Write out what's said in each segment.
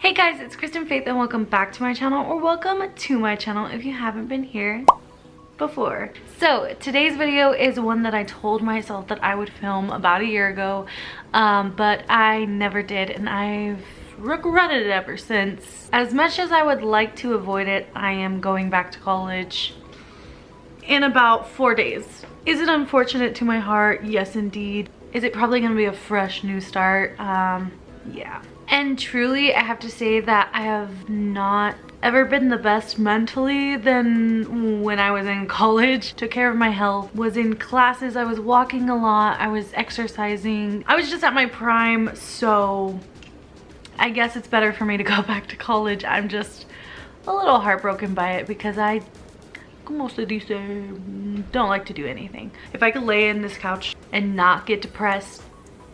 Hey guys, it's Kristen Faith and welcome back to my channel, or welcome to my channel if you haven't been here before. So today's video is one that I told myself that I would film about a year ago, but I never did, and I've regretted it ever since. As much as I would like to avoid it, I am going back to college in about 4 days. Is it unfortunate to my heart? Yes, indeed. Is it probably gonna be a fresh new start? Yeah. And truly, I have to say that I have not ever been the best mentally than when I was in college. Took care of my health, was in classes, I was walking a lot, I was exercising. I was just at my prime, so I guess it's better for me to go back to college. I'm just a little heartbroken by it because I, como se dice, don't like to do anything. If I could lay in this couch and not get depressed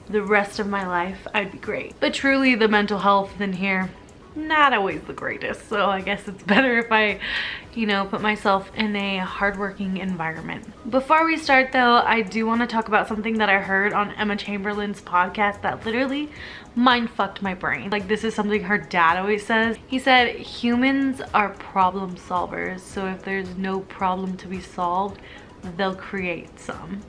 the rest of my life, I'd be great. But truly, the mental health in here, not always the greatest. So I guess it's better if I, you know, put myself in a hardworking environment. Before we start though, I do want to talk about something that I heard on Emma Chamberlain's podcast that literally mind fucked my brain. Like, this is something her dad always says. He said, humans are problem solvers. So if there's no problem to be solved, they'll create some.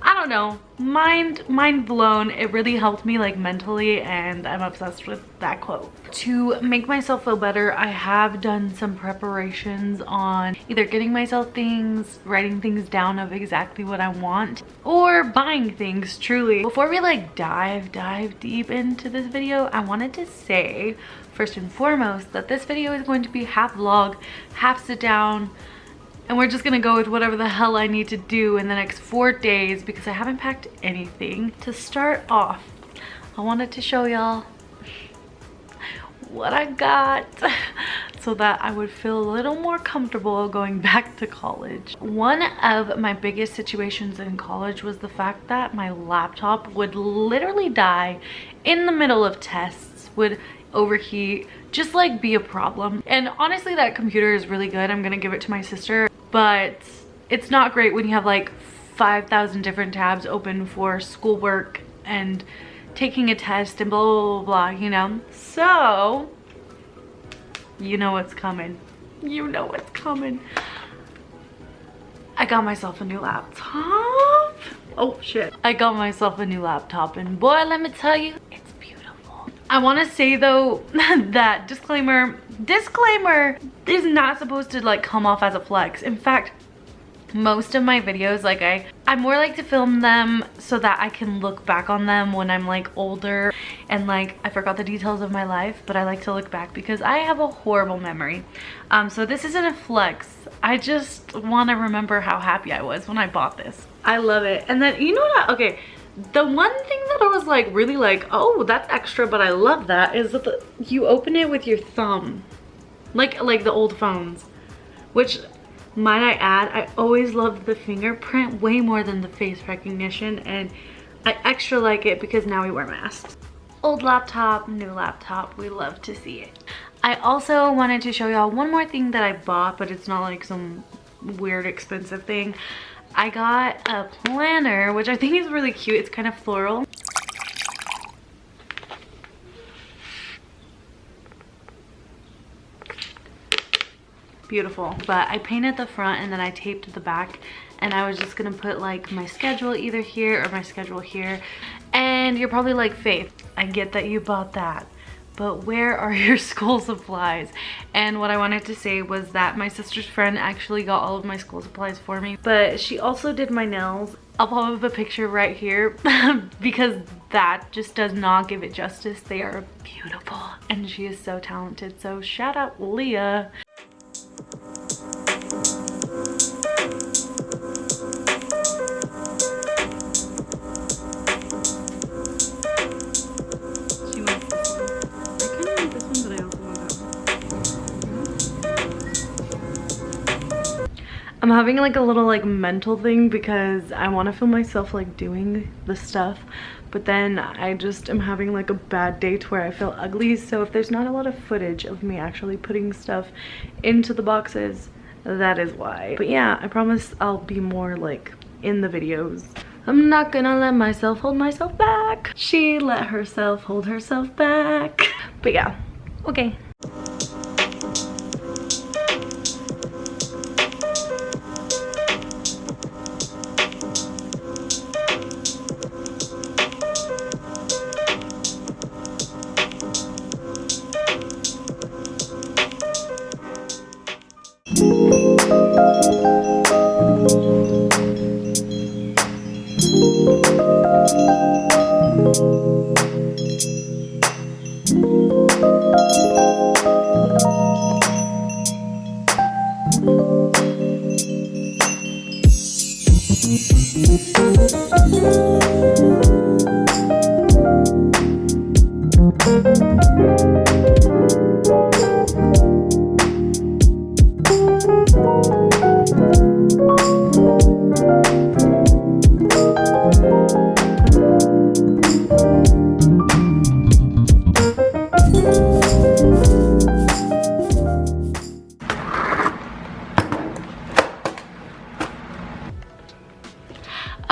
I don't know, mind blown. It really helped me like mentally, and I'm obsessed with that quote. To make myself feel better, I have done some preparations on either getting myself things, writing things down of exactly what I want, or buying things, truly. Before we like dive deep into this video, I wanted to say first and foremost that this video is going to be half vlog, half sit down, and we're just gonna go with whatever the hell I need to do in the next 4 days because I haven't packed anything. To start off, I wanted to show y'all what I got so that I would feel a little more comfortable going back to college. One of my biggest situations in college was the fact that my laptop would literally die in the middle of tests, would overheat, just like be a problem. And honestly, that computer is really good. I'm gonna give it to my sister. But it's not great when you have like 5,000 different tabs open for schoolwork and taking a test and blah, blah, blah, blah, you know? So, you know what's coming. You know what's coming. I got myself a new laptop. Oh shit. I got myself a new laptop, and boy, let me tell you, it's beautiful. I want to say though that disclaimer is not supposed to like come off as a flex. In fact, most of my videos, like I more like to film them so that I can look back on them when I'm like older and like I forgot the details of my life, but I like to look back because I have a horrible memory. So this isn't a flex. I just want to remember how happy I was when I bought this. I love it. And then, you know what, okay, the one thing that I was like really like, oh, that's extra, but I love that, is that you open it with your thumb, like the old phones, which, might I add, I always loved the fingerprint way more than the face recognition, and I extra like it because now we wear masks. Old laptop, new laptop, we love to see it. I also wanted to show y'all one more thing that I bought, but it's not like some weird expensive thing. I got a planner, which I think is really cute. It's kind of floral. Beautiful. But I painted the front and then I taped the back, and I was just gonna put like my schedule either here or my schedule here. And you're probably like, Faith, I get that you bought that, but where are your school supplies? And what I wanted to say was that my sister's friend actually got all of my school supplies for me, but she also did my nails. I'll pop up a picture right here because that just does not give it justice. They are beautiful and she is so talented. So shout out Leah. I'm having like a little like mental thing because I want to feel myself like doing the stuff, but then I just am having like a bad day to where I feel ugly. So if there's not a lot of footage of me actually putting stuff into the boxes, that is why. But yeah, I promise I'll be more like in the videos. I'm not gonna let myself hold myself back. She let herself hold herself back. But yeah, okay.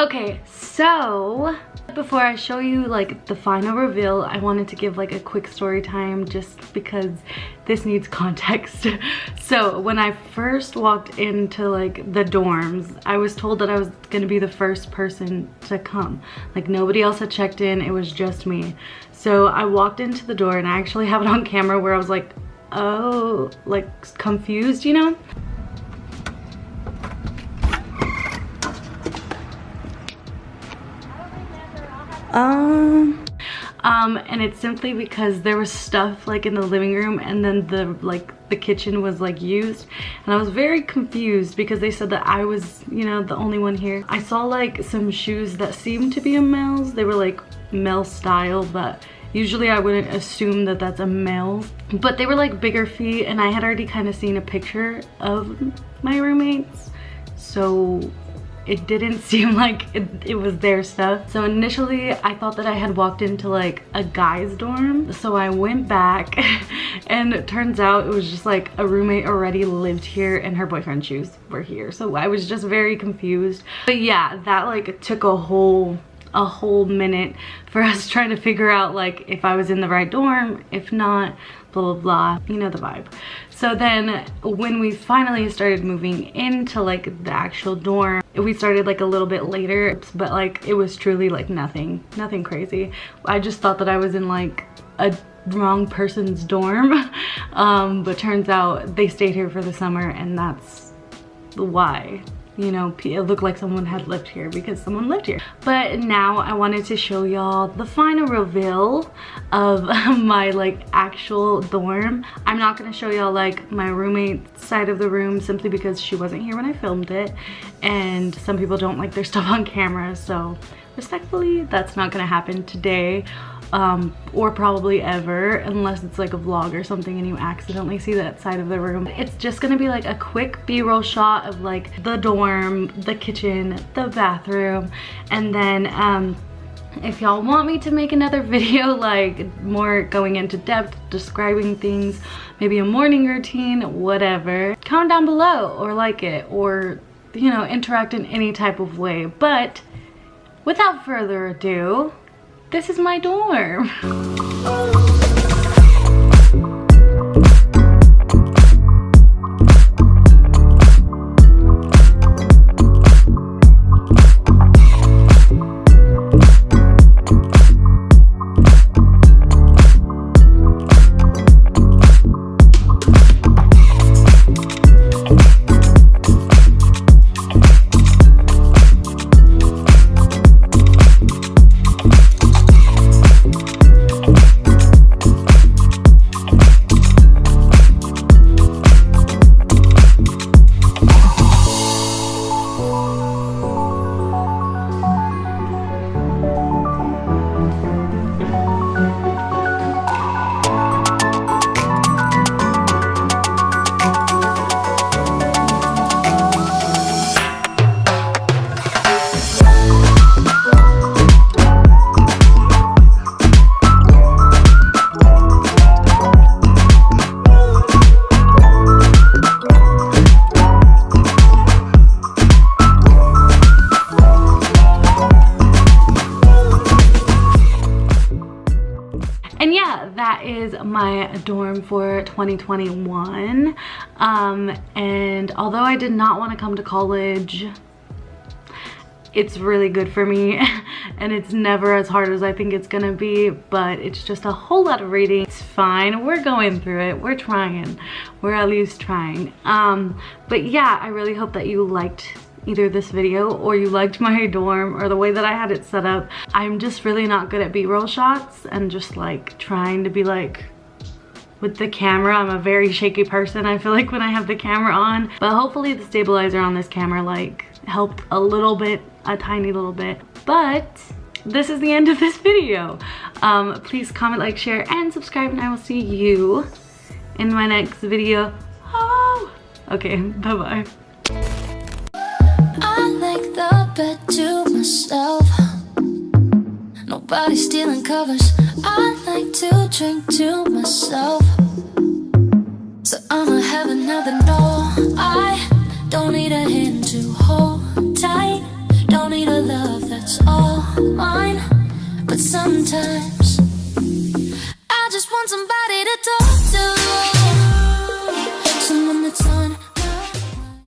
Okay, so before I show you like the final reveal, I wanted to give like a quick story time just because this needs context. So when I first walked into like the dorms, I was told that I was gonna be the first person to come. Like nobody else had checked in, it was just me. So I walked into the door and I actually have it on camera where I was like, oh, like confused, you know? And it's simply because there was stuff like in the living room and then the kitchen was like used, and I was very confused because they said that I was, you know, the only one here. I saw like some shoes that seemed to be a male's. They were like male style, but usually I wouldn't assume that that's a male, but they were like bigger feet, and I had already kind of seen a picture of my roommates, so it didn't seem like it was their stuff. So initially I thought that I had walked into like a guy's dorm, so I went back and it turns out it was just like a roommate already lived here and her boyfriend's shoes were here. So I was just very confused. But yeah, that like took a whole minute for us trying to figure out like if I was in the right dorm, if not, blah blah blah, you know the vibe. So then when we finally started moving into like the actual dorm, we started like a little bit later, but like it was truly like nothing crazy. I just thought that I was in like a wrong person's dorm, but turns out they stayed here for the summer, and that's why, you know, it looked like someone had lived here because someone lived here. But now I wanted to show y'all the final reveal of my like actual dorm. I'm not gonna show y'all like my roommate's side of the room simply because she wasn't here when I filmed it, and some people don't like their stuff on camera, so respectfully that's not gonna happen today, or probably ever, unless it's like a vlog or something and you accidentally see that side of the room. It's just gonna be like a quick b-roll shot of like the dorm, the kitchen, the bathroom, and then if y'all want me to make another video like more going into depth describing things, maybe a morning routine, whatever, comment down below or like it, or you know, interact in any type of way. But without further ado, this is my dorm. my dorm for 2021. And although I did not want to come to college, it's really good for me and it's never as hard as I think it's gonna be, but it's just a whole lot of reading. It's fine, we're going through it, we're trying, we're at least trying. But yeah, I really hope that you liked either this video or you liked my dorm or the way that I had it set up. I'm just really not good at b-roll shots and just like trying to be like with the camera. I'm a very shaky person, I feel like, when I have the camera on, but hopefully the stabilizer on this camera like helped a little bit, a tiny little bit. But this is the end of this video. Please comment, like, share, and subscribe, and I will see you in my next video. Oh, okay, bye-bye. I like the bed to myself, nobody stealing covers. I like to drink to myself, so I'ma have another. No, I don't need a hand to hold tight, don't need a love that's all mine, but sometimes I just want somebody to talk